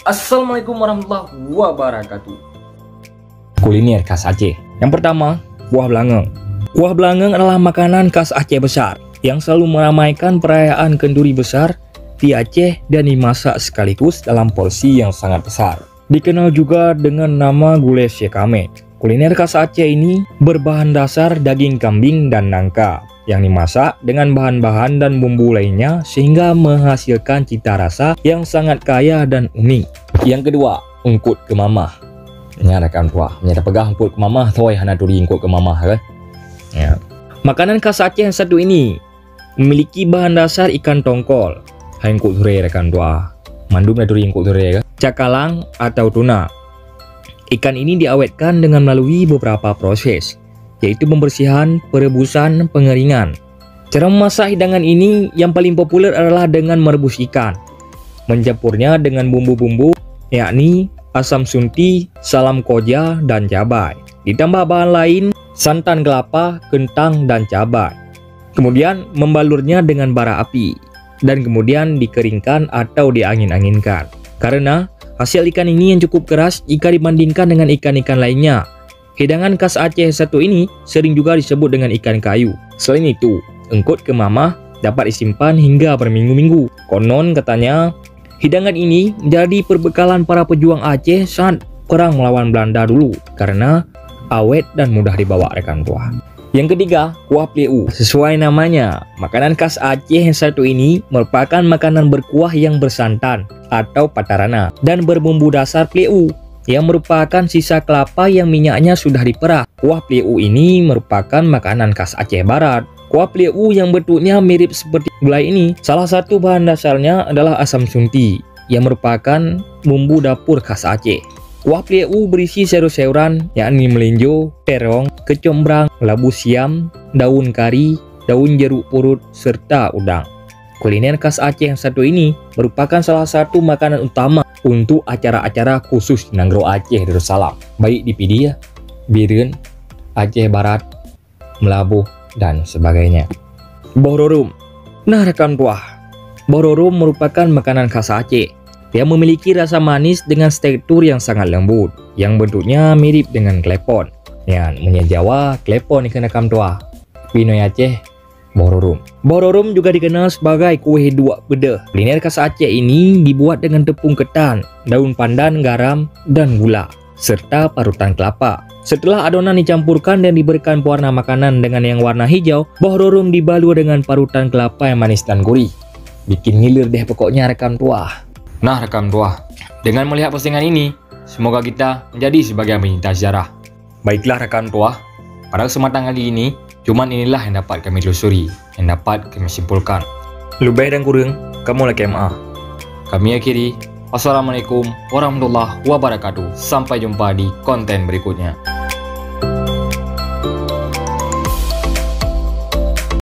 Assalamualaikum warahmatullahi wabarakatuh. Kuliner khas Aceh. Yang pertama, kuah belangeng. Kuah belangeng adalah makanan khas Aceh besar yang selalu meramaikan perayaan kenduri besar di Aceh dan dimasak sekaligus dalam porsi yang sangat besar. Dikenal juga dengan nama gulai sekame. Kuliner khas Aceh ini berbahan dasar daging kambing dan nangka yang dimasak dengan bahan-bahan dan bumbu lainnya sehingga menghasilkan cita rasa yang sangat kaya dan unik. Yang kedua, ungkut kemamah. Ini rekan tua, menyata pegah ungkut kemamah, toy hana turi ungkut kemamah kan? Ya. Makanan khas Aceh yang satu ini memiliki bahan dasar ikan tongkol, hai ungkut ture rekan tua. Mandum turi ungkut ture kan? Cakalang atau tuna. Ikan ini diawetkan dengan melalui beberapa proses, yaitu pembersihan, perebusan, pengeringan. Cara memasak hidangan ini yang paling populer adalah dengan merebus ikan, mencampurnya dengan bumbu-bumbu, yakni asam sunti, salam koja, dan cabai. Ditambah bahan lain, santan kelapa, kentang, dan cabai. Kemudian membalurnya dengan bara api, dan kemudian dikeringkan atau diangin-anginkan. Karena hasil ikan ini yang cukup keras jika dibandingkan dengan ikan-ikan lainnya. Hidangan khas Aceh satu ini sering juga disebut dengan ikan kayu. Selain itu, ungkut kemamah dapat disimpan hingga berminggu-minggu. Konon katanya, hidangan ini menjadi perbekalan para pejuang Aceh saat perang melawan Belanda dulu karena awet dan mudah dibawa rekan tua. Yang ketiga, kuah pleu. Sesuai namanya, makanan khas Aceh yang satu ini merupakan makanan berkuah yang bersantan atau patarana dan berbumbu dasar pleu yang merupakan sisa kelapa yang minyaknya sudah diperah. Kuah pleu ini merupakan makanan khas Aceh Barat. Kuah pleu yang bentuknya mirip seperti gulai ini, salah satu bahan dasarnya adalah asam sunti yang merupakan bumbu dapur khas Aceh. Kuah pleu berisi sayur-sayuran yakni melinjo, terong, kecombrang, labu siam, daun kari, daun jeruk purut, serta udang. Kuliner khas Aceh yang satu ini merupakan salah satu makanan utama untuk acara-acara khusus di Nanggro Aceh Darussalam, baik di Pidia, Biren, Aceh Barat, Melabuh, dan sebagainya. Bohrorum. Nah rekan tua, bohrorum merupakan makanan khas Aceh yang memiliki rasa manis dengan tekstur yang sangat lembut, yang bentuknya mirip dengan klepon. Yang punya Jawa, klepon ikan rekam tua. Pinoy Aceh, bohrorum. Bohrorum juga dikenal sebagai kue dua bedeh. Kuliner khas Aceh ini dibuat dengan tepung ketan, daun pandan, garam, dan gula, serta parutan kelapa. Setelah adonan dicampurkan dan diberikan pewarna makanan dengan yang warna hijau, bohrorum dibalur dengan parutan kelapa yang manis dan gurih. Bikin ngiler deh pokoknya rekan tua. Nah rekan tua, dengan melihat postingan ini, semoga kita menjadi sebagai pencinta sejarah. Baiklah rekan tua, pada kesempatan kali ini, cuman inilah yang dapat kami telusuri, yang dapat kami simpulkan. Lebih dan kurang, kamu lagi MA. Kami akhiri. Wassalamualaikum warahmatullahi wabarakatuh. Sampai jumpa di konten berikutnya.